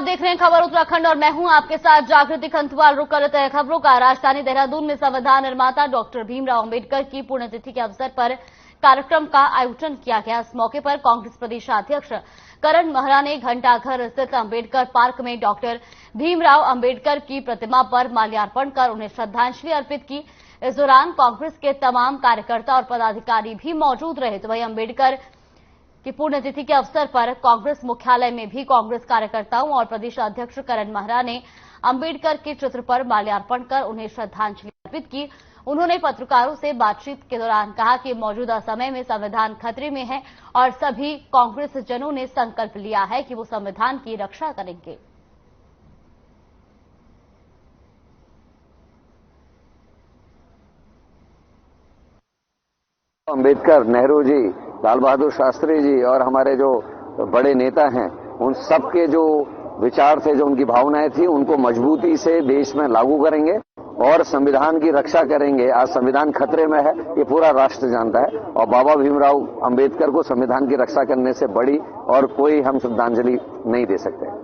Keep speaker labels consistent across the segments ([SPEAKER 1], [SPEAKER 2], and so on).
[SPEAKER 1] आप देख रहे हैं खबर उत्तराखंड और मैं हूं आपके साथ जागृति खंतवाल। रुक कर लेते हैं खबरों का। राजधानी देहरादून में संविधान निर्माता डॉक्टर भीमराव अंबेडकर की पुण्यतिथि के अवसर पर कार्यक्रम का आयोजन किया गया। इस मौके पर कांग्रेस प्रदेशाध्यक्ष करण महरा ने घंटाघर स्थित अंबेडकर पार्क में डॉक्टर भीमराव अंबेडकर की प्रतिमा पर माल्यार्पण कर उन्हें श्रद्धांजलि अर्पित की। इस दौरान कांग्रेस के तमाम कार्यकर्ता और पदाधिकारी भी मौजूद रहे। तो वहीं अंबेडकर की पुण्यतिथि के अवसर पर कांग्रेस मुख्यालय में भी कांग्रेस कार्यकर्ताओं और प्रदेश अध्यक्ष करण महरा ने अंबेडकर के चित्र पर माल्यार्पण कर उन्हें श्रद्धांजलि अर्पित की। उन्होंने पत्रकारों से बातचीत के दौरान कहा कि मौजूदा समय में संविधान खतरे में है और सभी कांग्रेस जनों ने संकल्प लिया है कि वो संविधान की रक्षा करेंगे।
[SPEAKER 2] अंबेडकर, नेहरू जी, लाल बहादुर शास्त्री जी और हमारे जो बड़े नेता हैं, उन सब के जो विचार थे, जो उनकी भावनाएं थी, उनको मजबूती से देश में लागू करेंगे और संविधान की रक्षा करेंगे। आज संविधान खतरे में है, ये पूरा राष्ट्र जानता है और बाबा भीमराव अंबेडकर को संविधान की रक्षा करने से बड़ी और कोई हम श्रद्धांजलि नहीं दे सकते।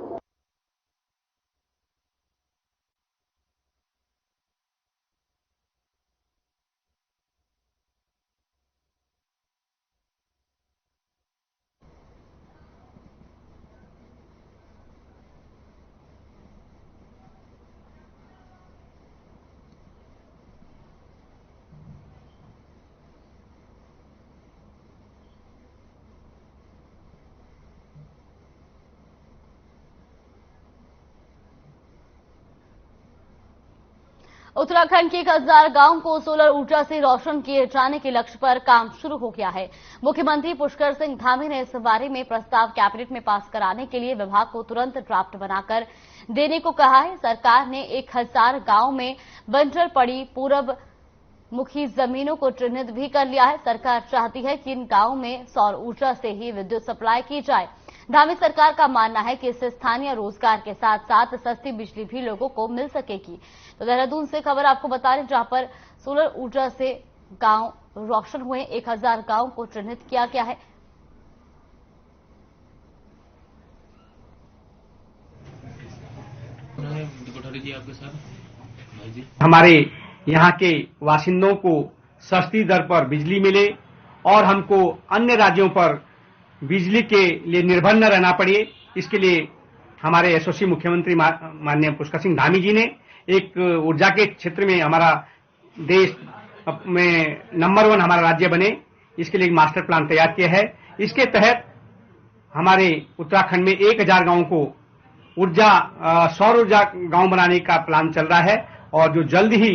[SPEAKER 1] उत्तराखंड के 1000 गांव को सोलर ऊर्जा से रोशन किए जाने के लक्ष्य पर काम शुरू हो गया है। मुख्यमंत्री पुष्कर सिंह धामी ने इस बारे में प्रस्ताव कैबिनेट में पास कराने के लिए विभाग को तुरंत ड्राफ्ट बनाकर देने को कहा है। सरकार ने 1000 गांव में बंजर पड़ी पूरब मुखी जमीनों को चिन्हित भी कर लिया है। सरकार चाहती है कि इन गांवों में सौर ऊर्जा से ही विद्युत सप्लाई की जाए। धामी सरकार का मानना है कि इससे स्थानीय रोजगार के साथ साथ सस्ती बिजली भी लोगों को मिल सकेगी। तो देहरादून से खबर आपको बता रहे, जहां पर सोलर ऊर्जा से गांव रोशन हुए 1000 गांव को चिन्हित किया गया है।
[SPEAKER 3] हमारे यहाँ के वासिंदों को सस्ती दर पर बिजली मिले और हमको अन्य राज्यों पर बिजली के लिए निर्भर न रहना पड़े, इसके लिए हमारे यशस्वी मुख्यमंत्री माननीय पुष्कर सिंह धामी जी ने एक ऊर्जा के क्षेत्र में हमारा देश में नंबर 1 हमारा राज्य बने, इसके लिए एक मास्टर प्लान तैयार किया है। इसके तहत हमारे उत्तराखंड में 1000 गांवों को सौर ऊर्जा गांव बनाने का प्लान चल रहा है और जो जल्द ही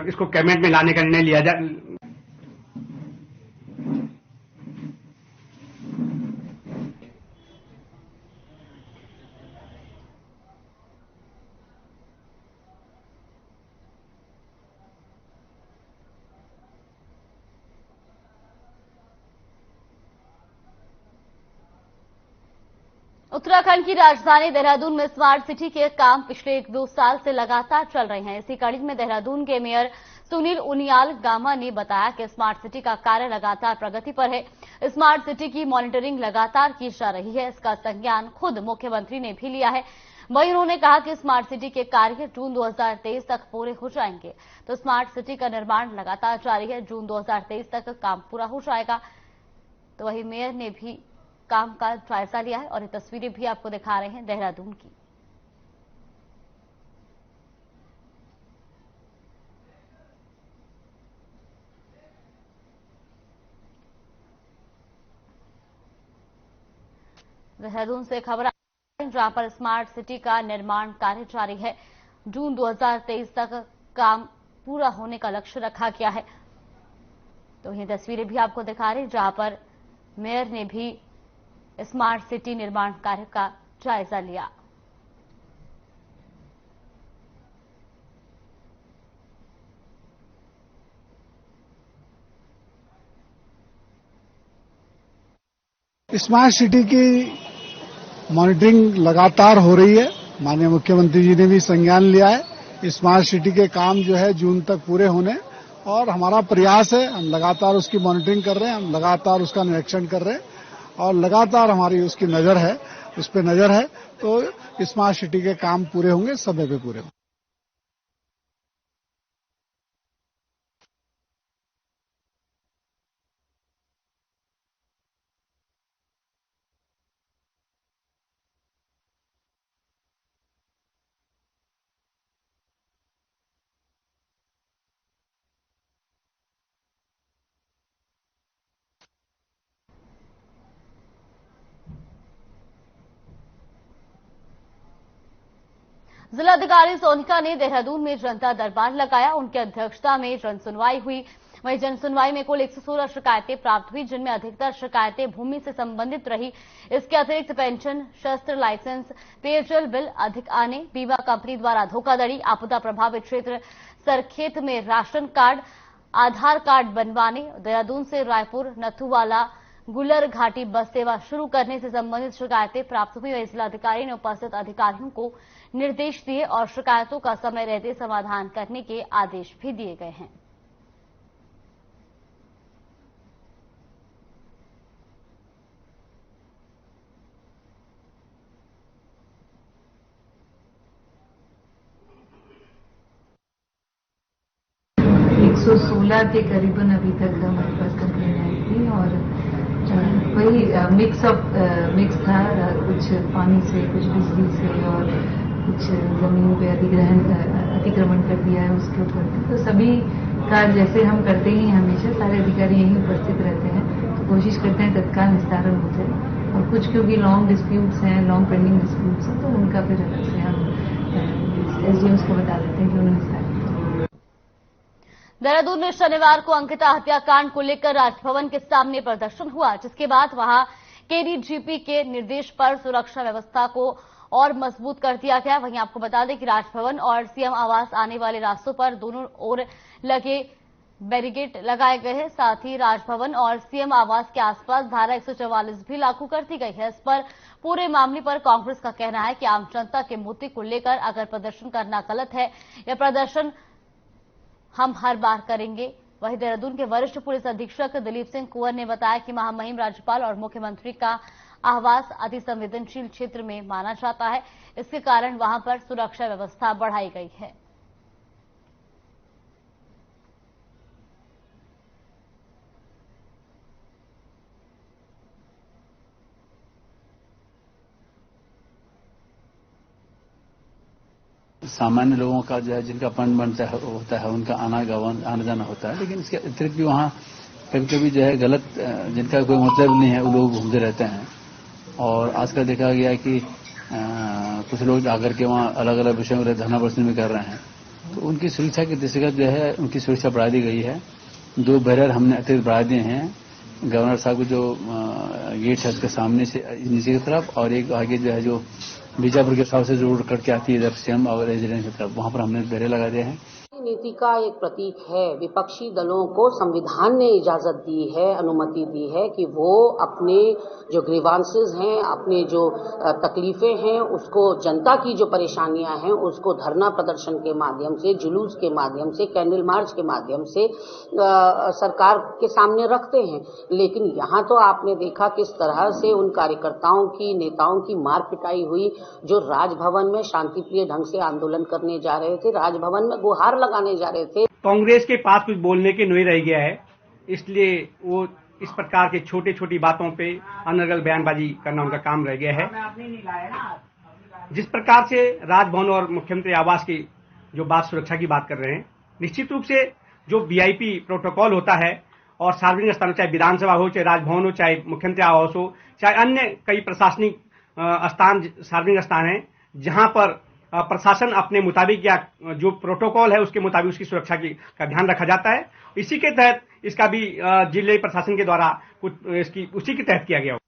[SPEAKER 3] इसको कैबिनेट में लाने का निर्णय लिया जाए।
[SPEAKER 1] उत्तराखंड की राजधानी देहरादून में स्मार्ट सिटी के काम पिछले 1-2 साल से लगातार चल रहे हैं। इसी कड़ी में देहरादून के मेयर सुनील उनियाल गामा ने बताया कि स्मार्ट सिटी का कार्य लगातार प्रगति पर है। स्मार्ट सिटी की मॉनिटरिंग लगातार की जा रही है। इसका संज्ञान खुद मुख्यमंत्री ने भी लिया है। वहीं उन्होंने कहा कि स्मार्ट सिटी के कार्य जून 2023 तक पूरे हो जाएंगे। तो स्मार्ट सिटी का निर्माण लगातार जारी है। जून 2023 तक काम पूरा हो जाएगा। तो वहीं मेयर ने भी काम का जायजा लिया है और ये तस्वीरें भी आपको दिखा रहे हैं देहरादून की। देहरादून से खबर जहां पर स्मार्ट सिटी का निर्माण कार्य जारी है। जून 2023 तक काम पूरा होने का लक्ष्य रखा गया है। तो ये तस्वीरें भी आपको दिखा रहे हैं जहां पर मेयर ने भी स्मार्ट सिटी निर्माण कार्य का जायजा लिया।
[SPEAKER 4] स्मार्ट सिटी की मॉनिटरिंग लगातार हो रही है। माननीय मुख्यमंत्री जी ने भी संज्ञान लिया है। स्मार्ट सिटी के काम जो है जून तक पूरे होने और हमारा प्रयास है, हम लगातार उसकी मॉनिटरिंग कर रहे हैं, हम लगातार उसका निरीक्षण कर रहे हैं और लगातार हमारी उसकी नजर है उस पर नजर है। तो स्मार्ट सिटी के काम पूरे होंगे, समय पे पूरे होंगे।
[SPEAKER 1] जिलाधिकारी सोनिका ने देहरादून में जनता दरबार लगाया। उनकी अध्यक्षता में जन सुनवाई हुई। वहीं जन सुनवाई में कुल 116 शिकायतें प्राप्त हुई, जिनमें अधिकतर शिकायतें भूमि से संबंधित रही। इसके अतिरिक्त पेंशन, शस्त्र लाइसेंस, पेयजल बिल अधिक आने, बीमा कंपनी द्वारा धोखाधड़ी, आपदा प्रभावित क्षेत्र सरखेत में राशन कार्ड, आधार कार्ड बनवाने, देहरादून से रायपुर नथुवाला गुलर घाटी बस सेवा शुरू करने से संबंधित शिकायतें प्राप्त हुई। जिलाधिकारी ने उपस्थित अधिकारियों को निर्देश दिए और शिकायतों का समय रहते समाधान करने के आदेश भी दिए गए हैं।
[SPEAKER 5] तो 16 के करीबन अभी तक हमारे पास कंप्लेन आई थी और वही मिक्स था, कुछ पानी से, कुछ बिजली से और कुछ जमीन पे अतिक्रमण कर दिया है उसके ऊपर। तो सभी कार्य जैसे हम करते ही हमेशा सारे अधिकारी यहीं उपस्थित रहते हैं, तो कोशिश करते हैं तत्काल निस्तारण हो जाए। और कुछ क्योंकि लॉन्ग डिस्प्यूट्स हैं, लॉन्ग पेंडिंग डिस्प्यूट्स हैं, तो उनका फिर अलग से हम एसडीएम्स को बता देते हैं कि उन्हें निस्तारण।
[SPEAKER 1] देहरादून में शनिवार को अंकिता हत्याकांड को लेकर राजभवन के सामने प्रदर्शन हुआ, जिसके बाद वहां केडीजीपी के निर्देश पर सुरक्षा व्यवस्था को और मजबूत कर दिया गया। वहीं आपको बता दें कि राजभवन और सीएम आवास आने वाले रास्तों पर दोनों ओर लगे बैरिकेड लगाए गए हैं। साथ ही राजभवन और सीएम आवास के आसपास धारा 144 भी लागू कर दी गई है। इस पर पूरे मामले पर कांग्रेस का कहना है कि आम जनता के मुद्दे को लेकर अगर प्रदर्शन करना गलत है, यह प्रदर्शन हम हर बार करेंगे। वहीं देहरादून के वरिष्ठ पुलिस अधीक्षक दिलीप सिंह कुंवर ने बताया कि महामहिम राज्यपाल और मुख्यमंत्री का आवास अति संवेदनशील क्षेत्र में माना जाता है, इसके कारण वहां पर सुरक्षा व्यवस्था बढ़ाई गई है।
[SPEAKER 6] सामान्य लोगों का जो है, जिनका अपॉइंटमेंट होता है, उनका आना जाना होता है, लेकिन इसके अतिरिक्त भी वहाँ कभी कभी जो है गलत, जिनका कोई मतलब नहीं है, वो लोग घूमते रहते हैं। और आजकल देखा गया है कि कुछ लोग आकर के वहाँ अलग अलग विषयों में धरना प्रदर्शन भी कर रहे हैं, तो उनकी सुरक्षा की दृष्टिगत जो है उनकी सुरक्षा बढ़ा दी गई है। 2 बैरियर हमने अतिरिक्त बढ़ा दिए हैं। गवर्नर साहब को जो गेट है उसके सामने से नीचे की तरफ, और एक आगे जो है जो बीजापुर के हिसाब से जो रोड कट के आती है इधर सीएम और रेजिडेंस की तरफ, वहां पर हमने बैरियर लगा दिए हैं।
[SPEAKER 7] नीति का एक प्रतीक है। विपक्षी दलों को संविधान ने इजाजत दी है, अनुमति दी है कि वो अपने जो ग्रीवांसेस हैं, अपने जो तकलीफें हैं, उसको, जनता की जो परेशानियां हैं, उसको धरना प्रदर्शन के माध्यम से, जुलूस के माध्यम से, कैंडल मार्च के माध्यम से सरकार के सामने रखते हैं। लेकिन यहाँ तो आपने देखा किस तरह से उन कार्यकर्ताओं की, नेताओं की मार पिटाई हुई, जो राजभवन में शांतिप्रिय ढंग से आंदोलन करने जा रहे थे, राजभवन में गुहार लगाने जा रहे थे।
[SPEAKER 3] कांग्रेस के पास कुछ बोलने के नहीं रह गया है, इसलिए वो इस प्रकार के छोटी छोटी बातों पे अनर्गल बयानबाजी करना उनका काम रह गया है। जिस प्रकार से राजभवन और मुख्यमंत्री आवास की जो बात, सुरक्षा की बात कर रहे हैं, निश्चित रूप से जो वीआईपी प्रोटोकॉल होता है और सार्वजनिक स्थान, चाहे विधानसभा हो, चाहे राजभवन हो, चाहे मुख्यमंत्री आवास हो, चाहे अन्य कई प्रशासनिक स्थान, सार्वजनिक स्थान है, जहां पर प्रशासन अपने मुताबिक या जो प्रोटोकॉल है उसके मुताबिक उसकी सुरक्षा का ध्यान रखा जाता है। इसी के तहत इसका भी जिले प्रशासन के द्वारा कुछ उसी के तहत किया गया।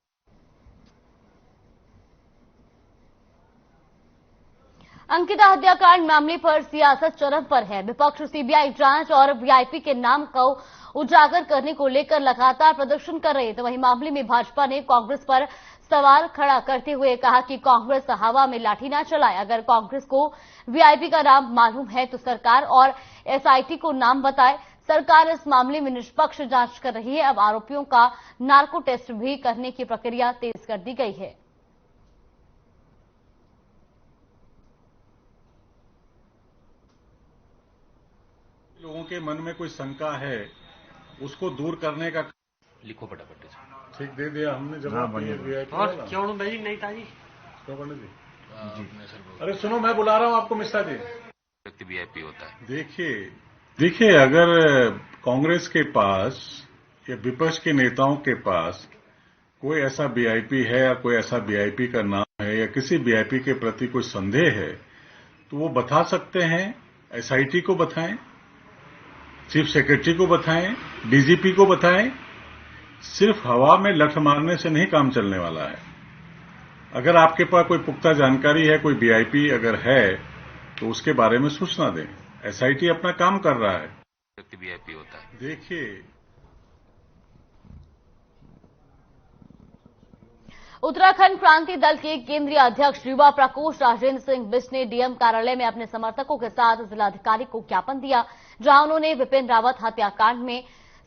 [SPEAKER 1] अंकिता हत्याकांड मामले पर सियासत चरम पर है। विपक्ष सीबीआई जांच और वीआईपी के नाम को उजागर करने को लेकर लगातार प्रदर्शन कर रहे थे। वहीं मामले में भाजपा ने कांग्रेस पर सवाल खड़ा करते हुए कहा कि कांग्रेस हवा में लाठी ना चलाए। अगर कांग्रेस को वीआईपी का नाम मालूम है तो सरकार और एसआईटी को नाम बताए। सरकार इस मामले में निष्पक्ष जांच कर रही है। अब आरोपियों का नार्को टेस्ट भी करने की प्रक्रिया तेज कर दी गई है।
[SPEAKER 8] लोगों के मन में कोई शंका है उसको दूर करने का
[SPEAKER 9] लिखो फटाफट।
[SPEAKER 8] ठीक दे दिया हमने जवाब दिया।
[SPEAKER 3] और क्यों नहीं नेताजी
[SPEAKER 8] क्यों पंडित जी? अरे सुनो, मैं बुला रहा हूँ आपको मिश्रा जी।
[SPEAKER 9] व्यक्ति वीआईपी होता है।
[SPEAKER 8] देखिए अगर कांग्रेस के पास या विपक्ष के नेताओं के पास कोई ऐसा वीआईपी है या कोई ऐसा वीआईपी का नाम है या किसी वीआईपी के प्रति कोई संदेह है तो वो बता सकते हैं। एसआईटी को बताएं, चीफ सेक्रेटरी को बताएं, डीजीपी को बताएं। सिर्फ हवा में लठ मारने से नहीं काम चलने वाला है। अगर आपके पास कोई पुख्ता जानकारी है, कोई वीआईपी अगर है तो उसके बारे में सूचना दें। एसआईटी अपना काम कर रहा है।
[SPEAKER 9] व्यक्ति वीआईपी होता है।
[SPEAKER 8] देखिए
[SPEAKER 1] उत्तराखंड क्रांति दल के केंद्रीय अध्यक्ष युवा प्रकोष्ठ राजेंद्र सिंह बिष्ट ने डीएम कार्यालय में अपने समर्थकों के साथ जिलाधिकारी को ज्ञापन दिया, जहां उन्होंने विपिन रावत हत्याकांड में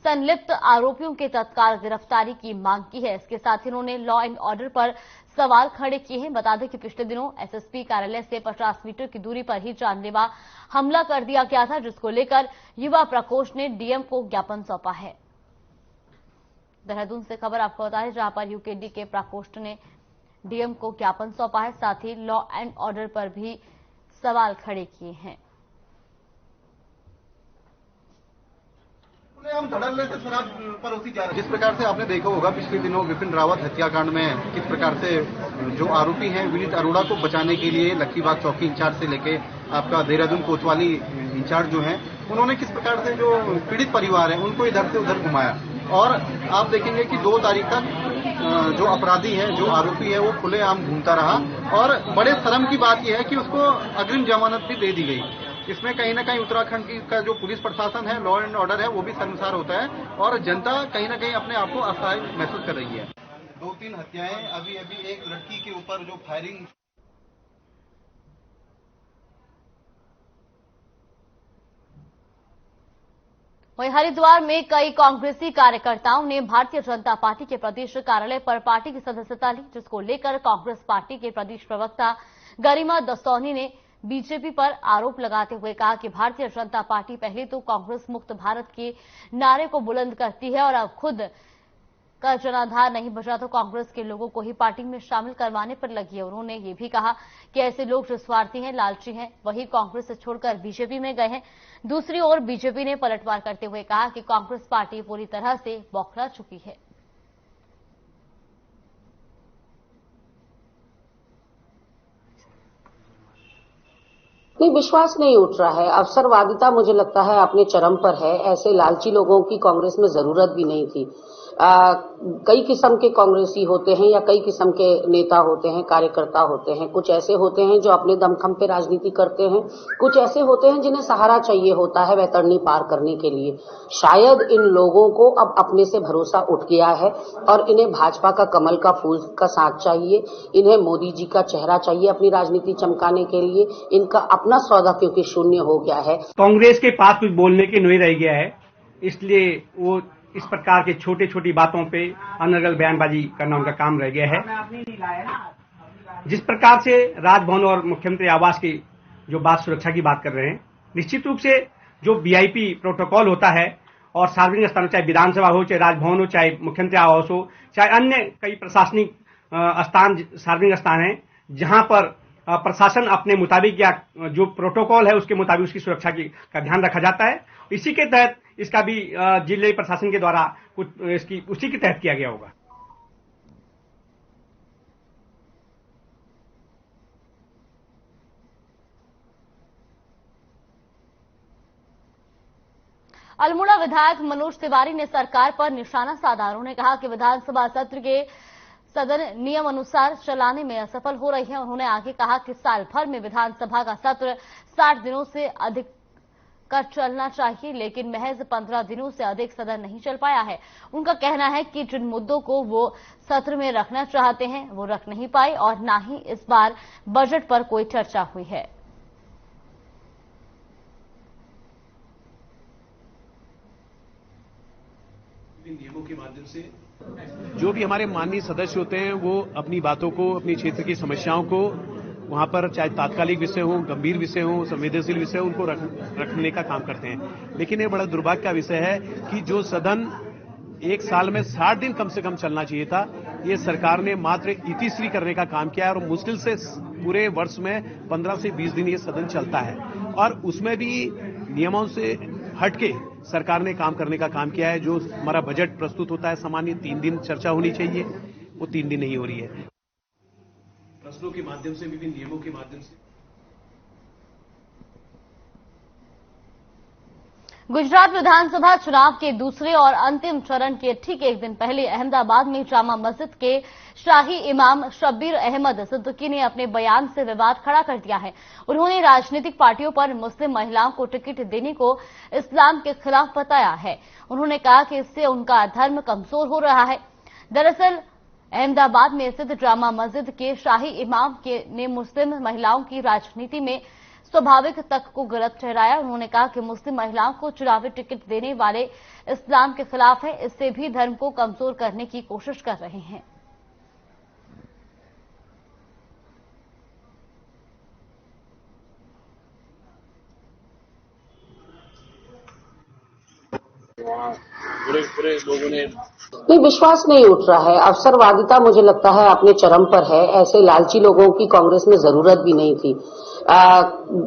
[SPEAKER 1] संलिप्त आरोपियों के तत्काल गिरफ्तारी की मांग की है। इसके साथ ही उन्होंने लॉ एंड ऑर्डर पर सवाल खड़े किए हैं। बता दें कि पिछले दिनों एसएसपी कार्यालय से 50 मीटर की दूरी पर ही जानलेवा हमला कर दिया गया था, जिसको लेकर युवा प्रकोष्ठ ने डीएम को ज्ञापन सौंपा है। देहरादून से खबर आपको बता दें, जहां पर यूकेडी के प्रकोष्ठ ने डीएम को ज्ञापन सौंपा है, साथ ही लॉ एंड ऑर्डर पर भी सवाल खड़े किए हैं।
[SPEAKER 10] हम धड़ल्ले से शराब परोसी जा रहे हैं। जिस प्रकार से आपने देखा होगा पिछले दिनों विपिन रावत हत्याकांड में किस प्रकार से जो आरोपी हैं विनीत अरोड़ा को बचाने के लिए लक्कीबाग चौकी इंचार्ज से लेके आपका देहरादून कोतवाली इंचार्ज जो हैं उन्होंने किस प्रकार से जो पीड़ित परिवार है उनको इधर से उधर घुमाया। और आप देखेंगे कि 2 तारीख तक जो अपराधी है, जो आरोपी है, वो खुलेआम घूमता रहा। और बड़े शर्म की बात यह है कि उसको अग्रिम जमानत भी दे दी गई। इसमें कहीं ना कहीं उत्तराखंड का जो पुलिस प्रशासन है, लॉ एंड ऑर्डर है, वो भी शर्मसार होता है और जनता कहीं ना कहीं अपने आप को असहाय महसूस कर रही है। 2-3 हत्याएं, अभी एक लड़की के ऊपर जो फायरिंग।
[SPEAKER 1] वहीं हरिद्वार में कई कांग्रेसी कार्यकर्ताओं ने भारतीय जनता पार्टी के प्रदेश कार्यालय पर पार्टी की सदस्यता ली, जिसको लेकर कांग्रेस पार्टी के प्रदेश प्रवक्ता गरिमा दसौनी ने बीजेपी पर आरोप लगाते हुए कहा कि भारतीय जनता पार्टी पहले तो कांग्रेस मुक्त भारत के नारे को बुलंद करती है और अब खुद का जनाधार नहीं बचा तो कांग्रेस के लोगों को ही पार्टी में शामिल करवाने पर लगी है। उन्होंने ये भी कहा कि ऐसे लोग जो स्वार्थी हैं, लालची हैं, वही कांग्रेस से छोड़कर बीजेपी में गए हैं। दूसरी ओर बीजेपी ने पलटवार करते हुए कहा कि कांग्रेस पार्टी पूरी तरह से बौखला चुकी है।
[SPEAKER 7] कोई विश्वास नहीं उठ रहा है। अवसरवादिता मुझे लगता है अपने चरम पर है। ऐसे लालची लोगों की कांग्रेस में जरूरत भी नहीं थी। कई किस्म के कांग्रेसी होते हैं या कई किस्म के नेता होते हैं, कार्यकर्ता होते हैं। कुछ ऐसे होते हैं जो अपने दमखम पे राजनीति करते हैं, कुछ ऐसे होते हैं जिन्हें सहारा चाहिए होता है वैतरणी पार करने के लिए। शायद इन लोगों को अब अपने से भरोसा उठ गया है और इन्हें भाजपा का कमल का फूल का साथ चाहिए, इन्हें मोदी जी का चेहरा चाहिए अपनी राजनीति चमकाने के लिए। इनका अपना सौदा क्योंकि शून्य हो गया है।
[SPEAKER 3] कांग्रेस के पास कुछ बोलने के नहीं रह गया है, इसलिए वो इस प्रकार के छोटी छोटी बातों पे अनर्गल बयानबाजी करना उनका काम रह गया है। जिस प्रकार से राजभवन और मुख्यमंत्री आवास की जो बात सुरक्षा की बात कर रहे हैं, निश्चित रूप से जो वीआईपी प्रोटोकॉल होता है और सार्वजनिक स्थानों, चाहे विधानसभा हो, चाहे राजभवन हो, चाहे मुख्यमंत्री आवास हो, चाहे अन्य कई प्रशासनिक स्थान, सार्वजनिक स्थान है, जहां पर प्रशासन अपने मुताबिक या जो प्रोटोकॉल है उसके मुताबिक उसकी सुरक्षा का ध्यान रखा जाता है। इसी के तहत इसका भी जिले प्रशासन के द्वारा कुछ उसी के तहत किया गया होगा।
[SPEAKER 1] अल्मोड़ा विधायक मनोज तिवारी ने सरकार पर निशाना साधा। उन्होंने कहा कि विधानसभा सत्र के सदन नियम अनुसार चलाने में असफल हो रही है। उन्होंने आगे कहा कि साल भर में विधानसभा का सत्र 60 दिनों से अधिक का चलना चाहिए, लेकिन महज 15 दिनों से अधिक सदन नहीं चल पाया है। उनका कहना है कि जिन मुद्दों को वो सत्र में रखना चाहते हैं वो रख नहीं पाए और ना ही इस बार बजट पर कोई चर्चा हुई है।
[SPEAKER 11] नियमों के माध्यम से जो भी हमारे माननीय सदस्य होते हैं वो अपनी बातों को, अपनी क्षेत्र की समस्याओं को वहां पर चाहे तात्कालिक विषय हो, गंभीर विषय हो, संवेदनशील विषय हो, उनको रखने का काम करते हैं। लेकिन ये बड़ा दुर्भाग्य का विषय है कि जो सदन एक साल में 60 दिन कम से कम चलना चाहिए था, ये सरकार ने मात्र इतिश्री करने का काम किया है और मुश्किल से पूरे वर्ष में 15 से 20 दिन ये सदन चलता है और उसमें भी नियमों से हटके सरकार ने काम करने का काम किया है। जो हमारा बजट प्रस्तुत होता है सामान्य 3 दिन चर्चा होनी चाहिए, वो 3 दिन नहीं हो रही है। प्रश्नों के माध्यम से, विभिन्न नियमों के माध्यम से।
[SPEAKER 1] गुजरात विधानसभा चुनाव के दूसरे और अंतिम चरण के ठीक एक दिन पहले अहमदाबाद में जामा मस्जिद के शाही इमाम शब्बीर अहमद सिद्दीकी ने अपने बयान से विवाद खड़ा कर दिया है। उन्होंने राजनीतिक पार्टियों पर मुस्लिम महिलाओं को टिकट देने को इस्लाम के खिलाफ बताया है। उन्होंने कहा कि इससे उनका धर्म कमजोर हो रहा है। दरअसल अहमदाबाद में स्थित जामा मस्जिद के शाही इमाम ने मुस्लिम महिलाओं की राजनीति में स्वाभाविक तक को गलत ठहराया। उन्होंने कहा कि मुस्लिम महिलाओं को चुनावी टिकट देने वाले इस्लाम के खिलाफ है, इससे भी धर्म को कमजोर करने की कोशिश कर रहे हैं।
[SPEAKER 11] पूरे लोगों ने
[SPEAKER 7] नहीं, विश्वास नहीं उठ रहा है। अवसरवादिता मुझे लगता है अपने चरम पर है। ऐसे लालची लोगों की कांग्रेस में जरूरत भी नहीं थी।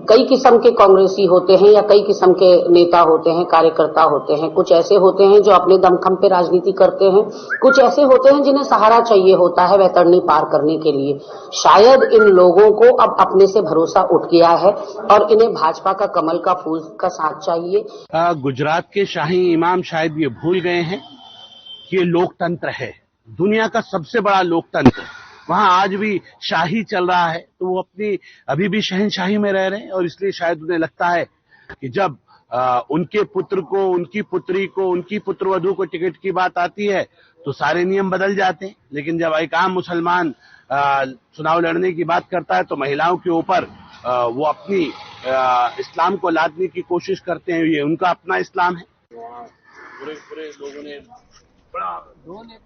[SPEAKER 7] कई किस्म के कांग्रेसी होते हैं या कई किस्म के नेता होते हैं, कार्यकर्ता होते हैं। कुछ ऐसे होते हैं जो अपने दमखम पे राजनीति करते हैं, कुछ ऐसे होते हैं जिन्हें सहारा चाहिए होता है वैतरणी पार करने के लिए। शायद इन लोगों को अब अपने से भरोसा उठ गया है और इन्हें भाजपा का कमल का फूल का साथ चाहिए।
[SPEAKER 12] गुजरात के शाही इमाम शायद ये भूल गए हैं कि ये लोकतंत्र है, दुनिया का सबसे बड़ा लोकतंत्र। वहां आज भी शाही चल रहा है, तो वो अपनी अभी भी शहनशाही में रह रहे हैं और इसलिए शायद उन्हें लगता है कि जब उनके पुत्र को, उनकी पुत्री को, उनकी पुत्रवधू को टिकट की बात आती है तो सारे नियम बदल जाते हैं। लेकिन जब एक आम मुसलमान चुनाव लड़ने की बात करता है तो महिलाओं के ऊपर वो अपनी इस्लाम को लादने की कोशिश करते हैं। ये उनका अपना इस्लाम है।
[SPEAKER 11] पूरे लोगों ने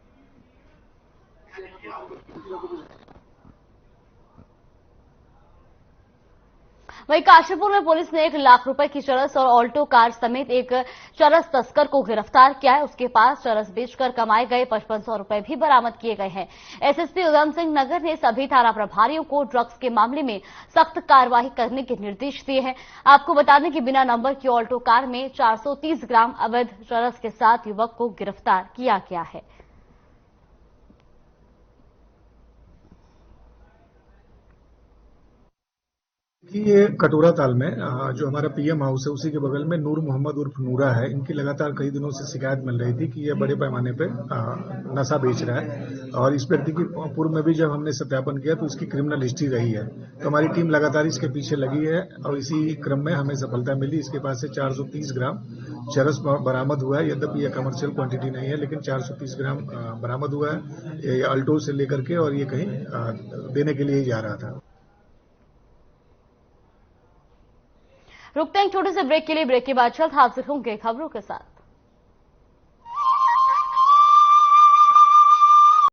[SPEAKER 1] वहीं काशीपुर में पुलिस ने 1 लाख रुपए की चरस और ऑल्टो कार समेत एक चरस तस्कर को गिरफ्तार किया है। उसके पास चरस बेचकर कमाए गए 5500 रुपए भी बरामद किए गए हैं। एसएसपी उधम सिंह नगर ने सभी थाना प्रभारियों को ड्रग्स के मामले में सख्त कार्रवाई करने के निर्देश दिए हैं। आपको बता दें कि बिना नंबर की ऑल्टो कार में 430 ग्राम अवैध चरस के साथ युवक को गिरफ्तार किया गया है।
[SPEAKER 13] ये कटोरा ताल में जो हमारा पीएम हाउस है उसी के बगल में नूर मोहम्मद उर्फ नूरा है। इनकी लगातार कई दिनों से शिकायत मिल रही थी कि ये बड़े पैमाने पे नशा बेच रहा है और इस व्यक्ति की पूर्व में भी जब हमने सत्यापन किया तो इसकी क्रिमिनल हिस्ट्री रही है। तो हमारी टीम लगातार इसके पीछे लगी है और इसी क्रम में हमें सफलता मिली। इसके पास से 430 ग्राम चरस बरामद हुआ है। यद्यपि यह कमर्शियल क्वांटिटी नहीं है लेकिन 430 ग्राम बरामद हुआ है। ये अल्टो से लेकर के और ये कहीं देने के लिए ही जा रहा था।
[SPEAKER 1] रुकते हैं छोटे से ब्रेक के लिए। ब्रेक के बाद जल्द हाजिर होंगे खबरों के साथ।